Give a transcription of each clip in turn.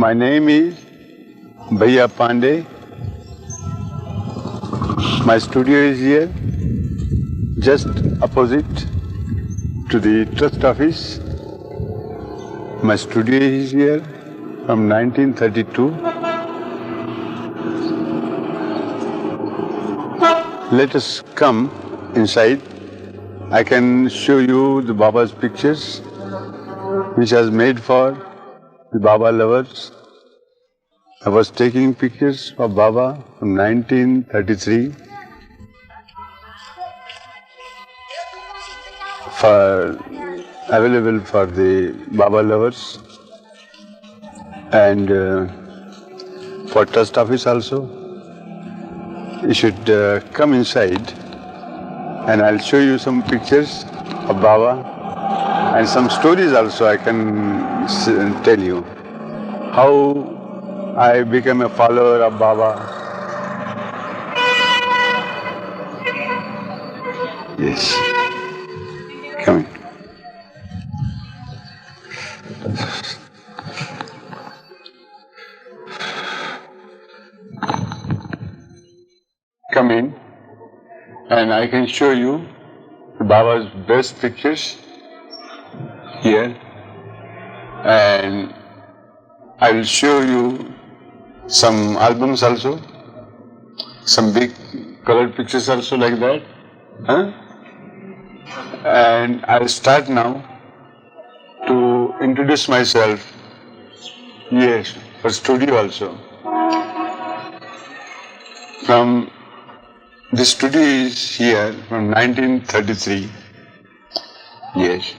My name is Bhaiya Pandey. My studio is here, just opposite to the trust office. My studio is here from 1932. Let us come inside. I can show you the Baba's pictures, which was made for the Baba lovers. I was taking pictures of Baba from 1933 available for the Baba lovers and for trust office also. You should come inside and I'll show you some pictures of Baba and some stories also. I can tell you how I became a follower of Baba. Yes. Come in. Come in and I can show you Baba's best pictures here, and I will show you some albums also, some big colored pictures also like that. And I'll start now to introduce myself. Yes, for studio also. The studio is here from 1933. Yes.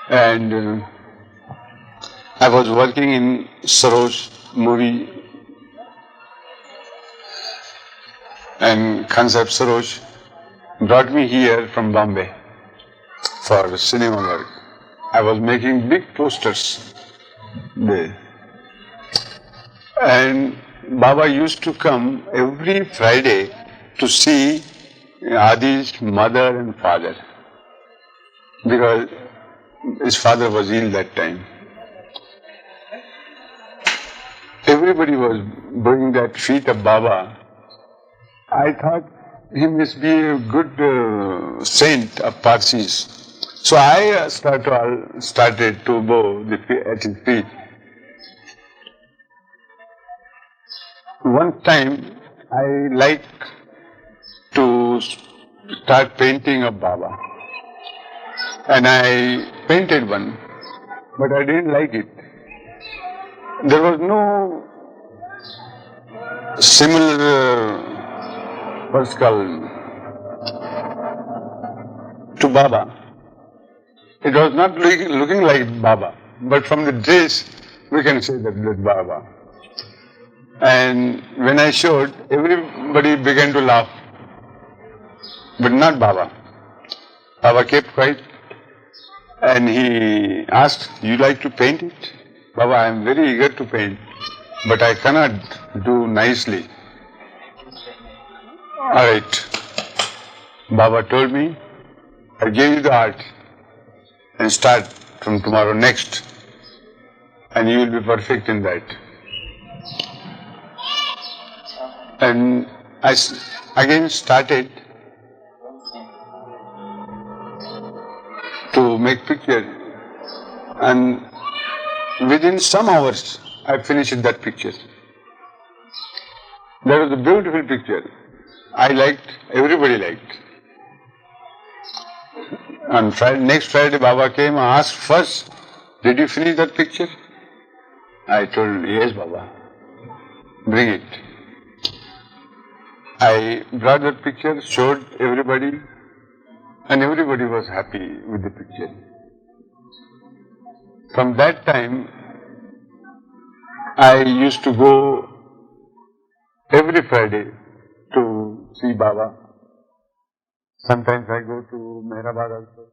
And I was working in Saroj movie and Khansaheb Saroj brought me here from Bombay for cinema work. I was making big posters there. And Baba used to come every Friday to see Adi's mother and father, because his father was ill that time. Everybody was doing that feat of Baba. I thought he must be a good saint of Parsis. So I started to bow at his feet. One time I liked to start painting of Baba. And I painted one, but I didn't like it. There was no similar to Baba. It was not looking like Baba, but from the dress we can say that it's Baba. And when I showed, everybody began to laugh, but not Baba. Baba kept quiet and he asked, "You like to paint it?" "Baba, I am very eager to paint, but I cannot do nicely." "All right." Baba told me, "I gave you the art and start from tomorrow next and you will be perfect in that." And I again started to make picture, and within some hours I finished that picture. That was a beautiful picture. I liked, everybody liked. On next Friday Baba came and asked first, "Did you finish that picture?" I told, "Yes, Baba, bring it." I brought that picture, showed everybody, and everybody was happy with the picture. From that time, I used to go every Friday to see Baba. Sometimes I go to Meher Baba also.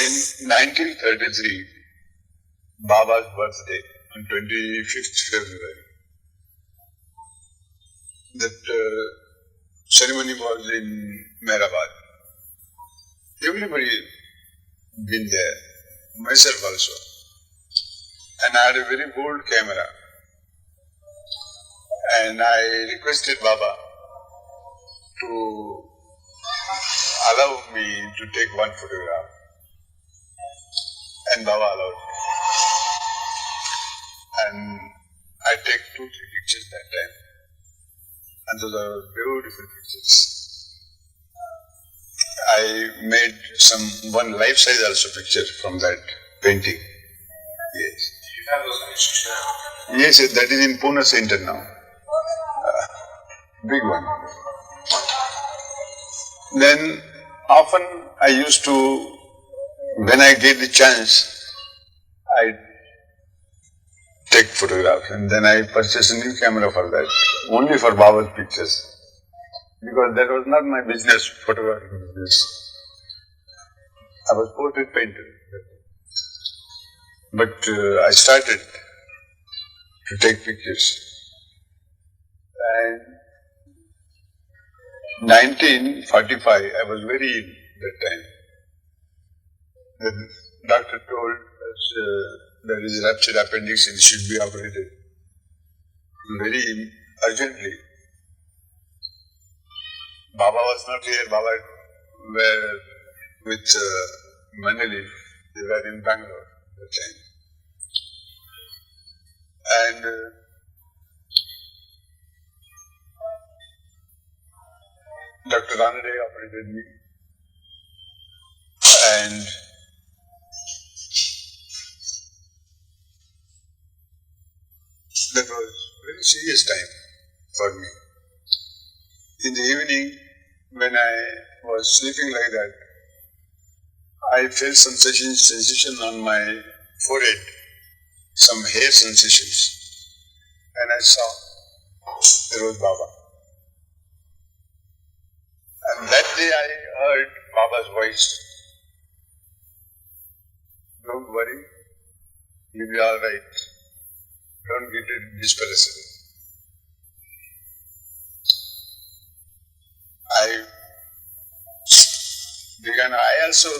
In 1933, Baba's birthday on 25th February. That ceremony was in Meher Baba. Everybody been there, myself also. and I had a very bold camera. And I requested Baba to allow me to take one photograph. And Baba allowed me. And I take 2-3 pictures that time. And those are beautiful pictures. I made one life-size also picture from that painting. Yes. You have those pictures now? Yes, that is in Pune Center now. Big one. Then often I used to, when I get the chance, I take photographs, and then I purchase a new camera for that, only for Baba's pictures. Because that was not my business, photography business. I was portrait painter. But I started to take pictures. And 1945, I was very ill that time. The doctor told us there is ruptured appendix and should be operated very urgently. Baba was not here. Baba were with Mandali. They were in Bangalore at that time. And Dr. Ranade operated me. And that was a very serious time for me. In the evening, when I was sleeping like that, I felt some sensation on my forehead, some hair sensations. And I saw there was Baba. And that day I heard Baba's voice. Don't worry, you'll be all right. Don't get dispersed. I also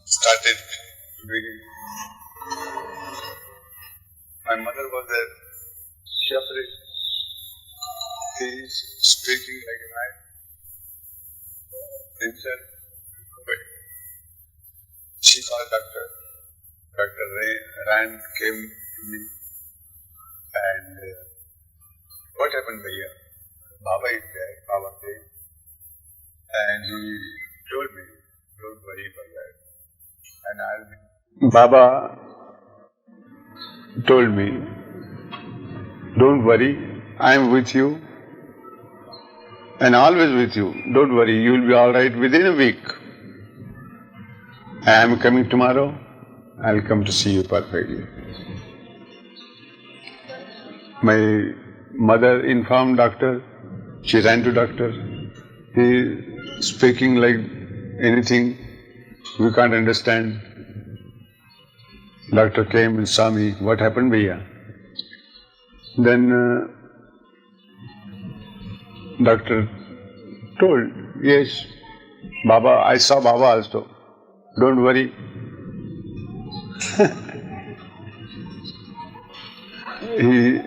started reading. My mother was there. She operated. He is speaking like a man. Himself, nobody. She saw a doctor. Dr. Rand came to me. And what happened, Bhaiya? Baba is there. Baba came. And he told me, don't worry for that. And Baba told me, don't worry, I am with you and always with you. Don't worry, you will be all right within a week. I am coming tomorrow. I will come to see you perfectly. My mother informed doctor. She ran to doctor. He speaking like anything we can't understand. Doctor came and saw me. What happened, Bhaiya? Then doctor told, yes, Baba, I saw Baba also. Don't worry. He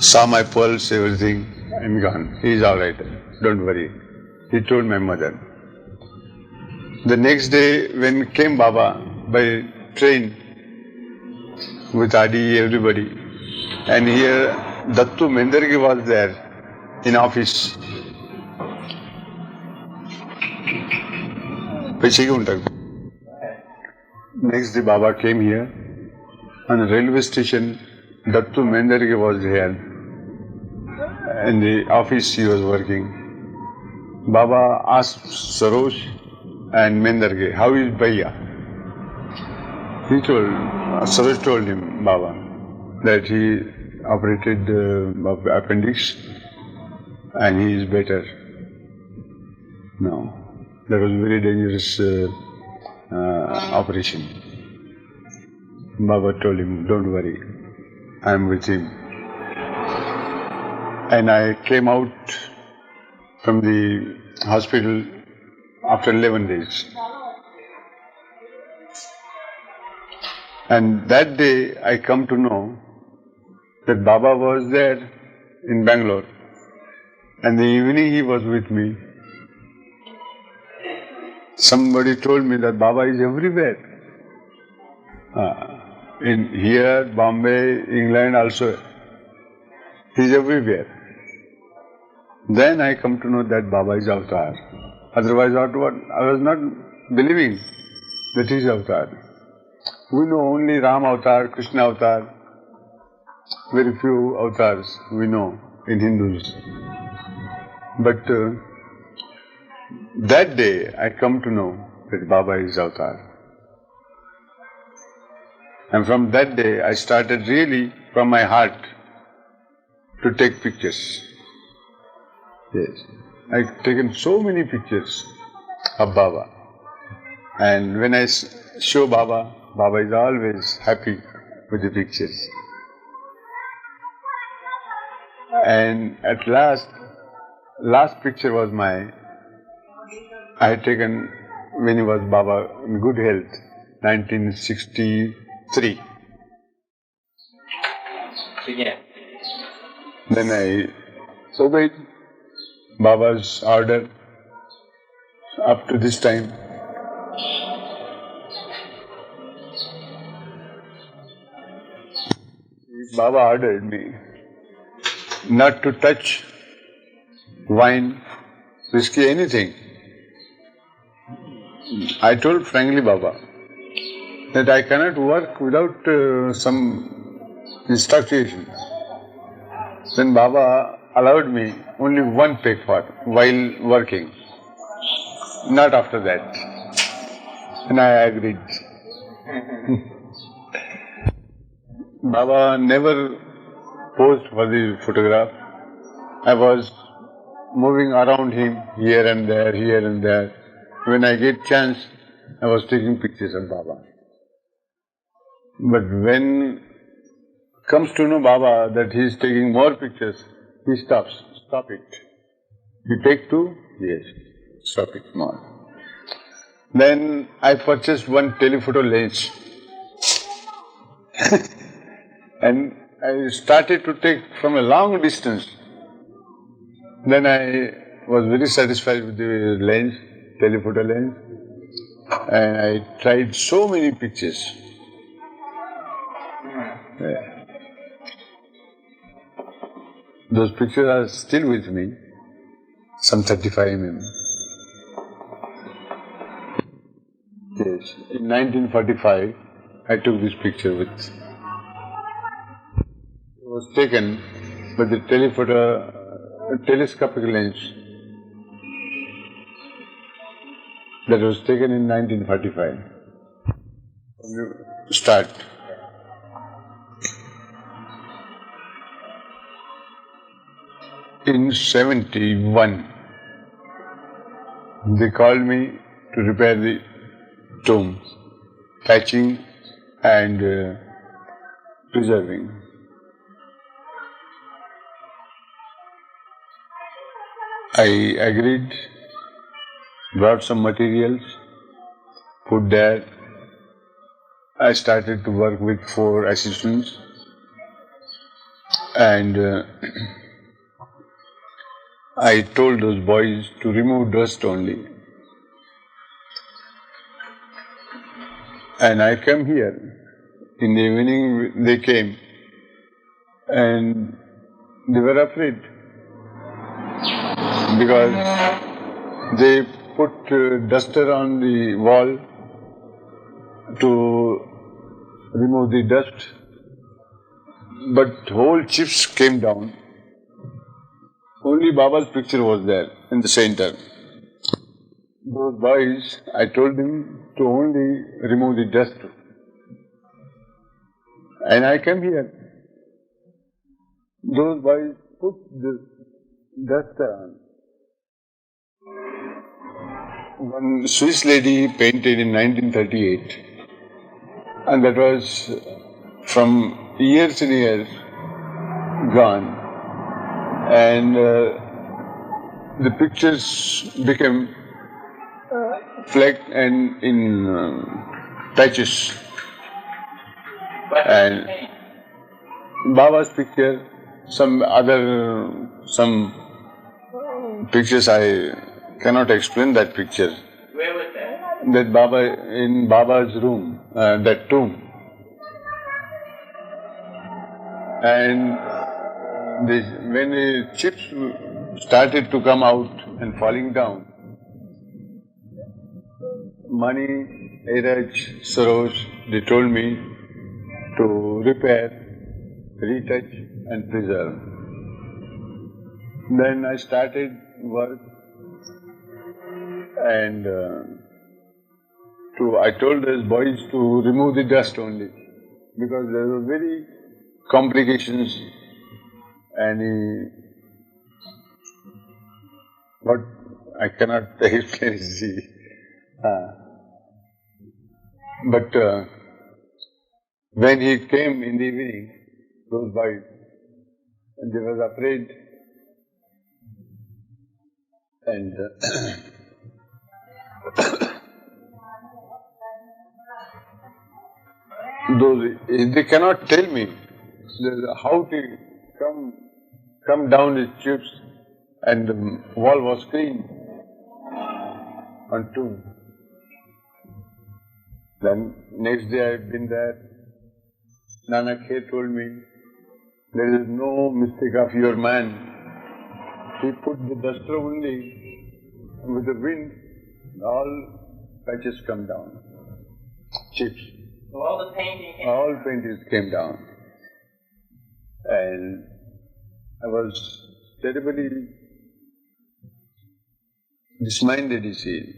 saw my pulse, everything, and gone. He is all right. Don't worry. He told my mother. The next day, when came Baba by train with Adi, everybody, and here Dattu Mendargi was there in office. Next day, Baba came here. On the railway station, Dattu Mendargi was here. In the office he was working. Baba asked Sarosh and Mendargi, how is Bhaiya? Sarosh told him, Baba, that he operated appendix and he is better now. That was a very dangerous operation. Baba told him, don't worry, I am with him. And I came out from the hospital after 11 days. And that day I come to know that Baba was there in Bangalore, and the evening he was with me. Somebody told me that Baba is everywhere. In here, Bombay, England also. He is everywhere. Then I come to know that Baba is avatar. Otherwise, I was not believing that he is avatar. We know only Ram avatar, Krishna avatar. Very few avatars we know in Hindus. But that day I come to know that Baba is avatar. And from that day I started really from my heart to take pictures. Yes. I've taken so many pictures of Baba. And when I show Baba, Baba is always happy with the pictures. And at last picture was I had taken when he was Baba in good health, 1963. Yeah. Then I obeyed Baba's order up to this time. Baba ordered me not to touch wine, whiskey, anything. I told frankly Baba that I cannot work without some instruction. Then Baba allowed me only one peg while working, not after that. And I agreed. Baba never posed for the photograph. I was moving around him here and there, here and there. When I get chance, I was taking pictures of Baba. But when comes to know Baba that he is taking more pictures, he stops. Stop it. You take two? Yes. Stop it more. Then I purchased one telephoto lens. And I started to take from a long distance. Then I was very satisfied with the lens, telephoto lens, and I tried so many pictures. Yeah. Those pictures are still with me, some 35 mm. Yes, in 1945, I took this picture with. It was taken with the telescopic lens that was taken in 1945. Start. In 71, they called me to repair the tomb, patching and preserving. I agreed, brought some materials, put there. I started to work with 4 assistants and I told those boys to remove dust only. And I came here. In the evening they came and they were afraid because they put duster on the wall to remove the dust, but whole chips came down. Only Baba's picture was there in the center. Those boys, I told them to only remove the dust. And I came here. Those boys put the dust on. One Swiss lady painted in 1938, and that was from years and years gone. And the pictures became flecked and in patches. And Baba's picture, some pictures I cannot explain that picture. Where was that? That Baba, in Baba's room, that tomb. And when the chips started to come out and falling down, Mani, Iraj, Saroj, they told me to repair, retouch and preserve. Then I started work and I told those boys to remove the dust only because there were very complications and what I cannot explain. But when he came in the evening, those boys, and they were afraid, and they cannot tell me how to come down the chips, and the wall was clean on tomb. Then next day I've been there. Nanak here told me, there is no mistake of your man. He put the duster only, and with the wind, all patches come down, chips. So all the paintings. All paintings came down. And I was terribly disminded, you see.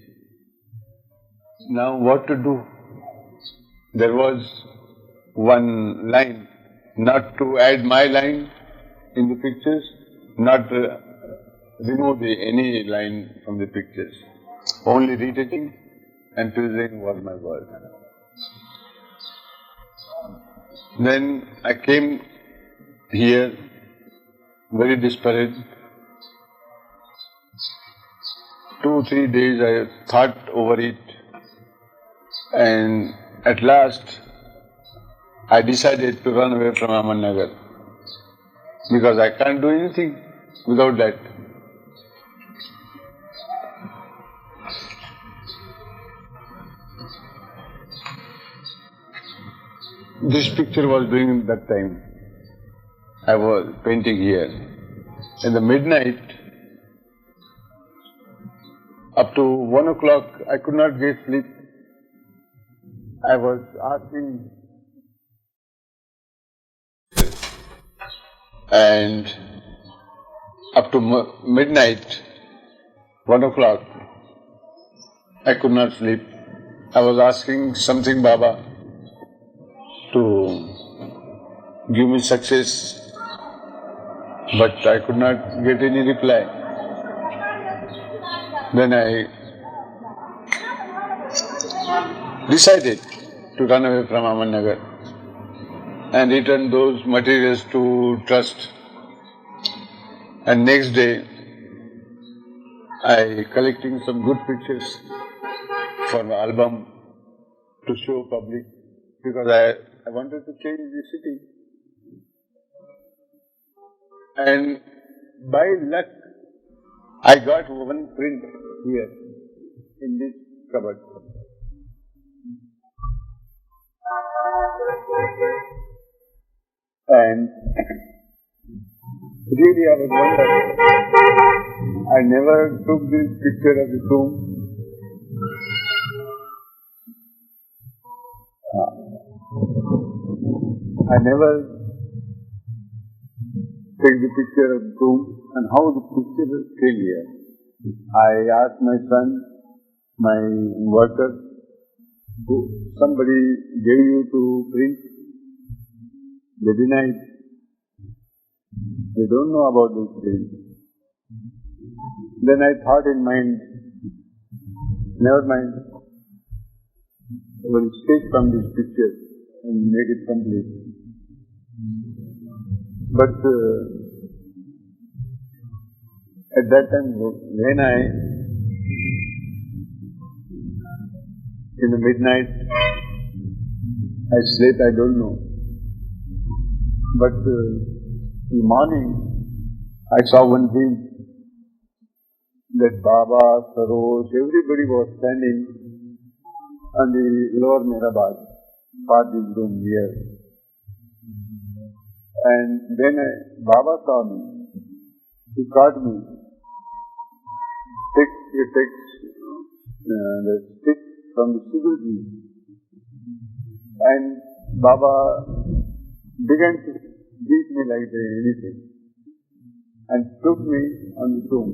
Now what to do? There was one line, not to add my line in the pictures, not remove any line from the pictures. Only retouching and preserving was my work. Then I came here very desperate. 2-3 days I thought over it, and at last I decided to run away from Ahmednagar because I can't do anything without that. This picture was doing that time. I was painting here. In the midnight, up to 1 o'clock, I could not get sleep. I was asking, and up to midnight, 1 o'clock, I could not sleep. I was asking something Baba to give me success, but I could not get any reply. Then I decided to run away from Ahmednagar and return those materials to trust. And next day, I collecting some good pictures for my album to show public because I wanted to change the city. And by luck, I got one print here in this cupboard. And really I was wondering, I never took this picture of the tomb. I never take the picture of the tomb and how the picture came here. I asked my son, my worker, somebody gave you to print. They denied. They don't know about this print. Then I thought in mind, never mind, I will take from this picture and make it complete. But at that time, when in the midnight, I slept, I don't know. But in the morning, I saw one dream that Baba, Sarosh, everybody was standing on the lower Mehrabad, party room here. And then Baba saw me. He caught me. He takes the stick from the Suguji. And Baba began to beat me like anything. And took me on the tomb,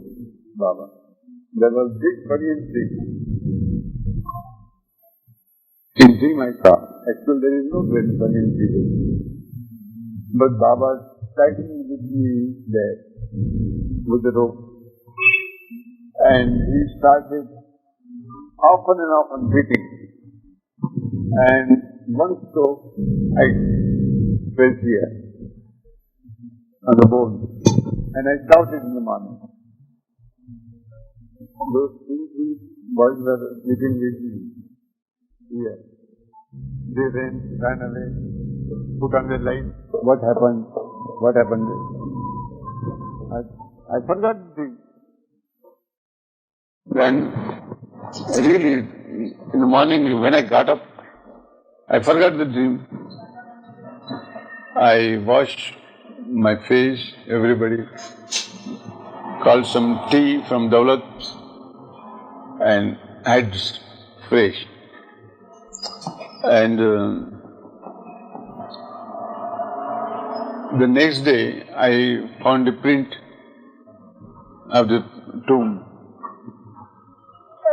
Baba. There was big banyan tree. In dream I saw. Actually there is no great banyan tree. But Baba standing with me there, with the rope. And he started often and often beating. And one stroke I fell here on the bone. And I shouted in the morning. Those two boys were living with me here. They ran away, put on their light. What happened? What happened? I forgot the thing. Then, really, in the morning when I got up, I forgot the dream. I washed my face, everybody called some tea from Daulat and had fresh. And the next day I found a print of the tomb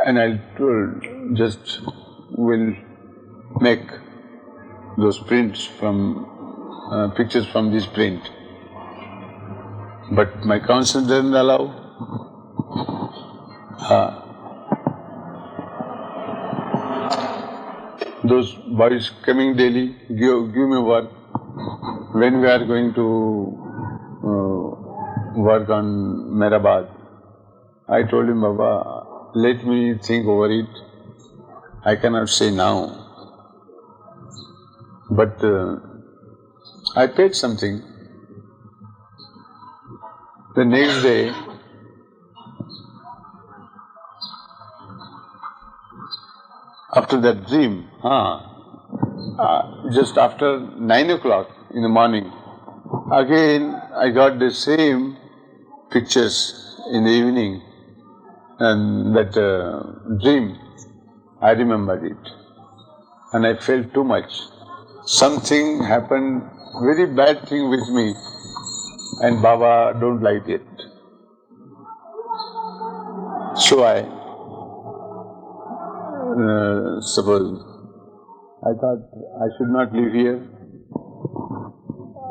and I told just we'll make those prints from pictures from this print. But my council didn't allow. Those boys coming daily, give me work. When we are going to work on Mehrabad, I told him, Baba, let me think over it. I cannot say now. But I paid something. The next day, after that dream, just after 9 o'clock in the morning, again I got the same pictures in the evening, and that dream, I remembered it. And I felt too much. Something happened, very bad thing with me, and Baba don't like it. So I suppose I thought I should not live here.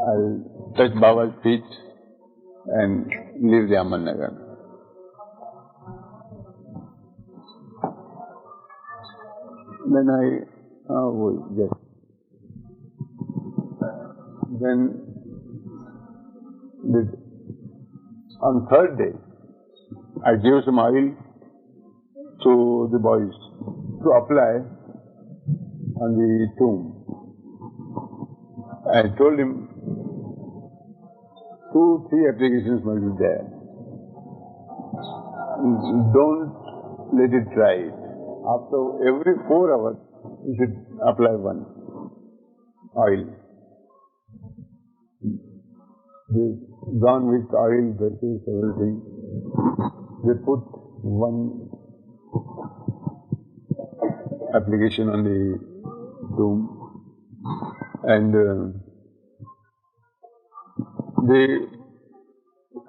I'll touch Baba's feet and leave the Ahmednagar. Then on third day, I gave some oil to the boys to apply on the tomb. I told him 2-3 applications must be there. Don't let it dry. After every 4 hours, you should apply one oil. They've gone with oil, brushes, everything. They put one application on the tomb and they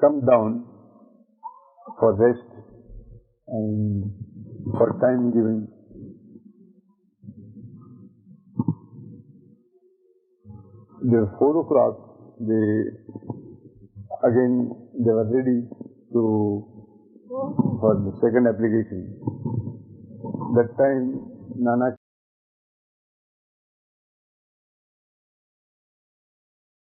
come down for rest and for time giving. The 4 o'clock, they were ready for the second application. That time, Nana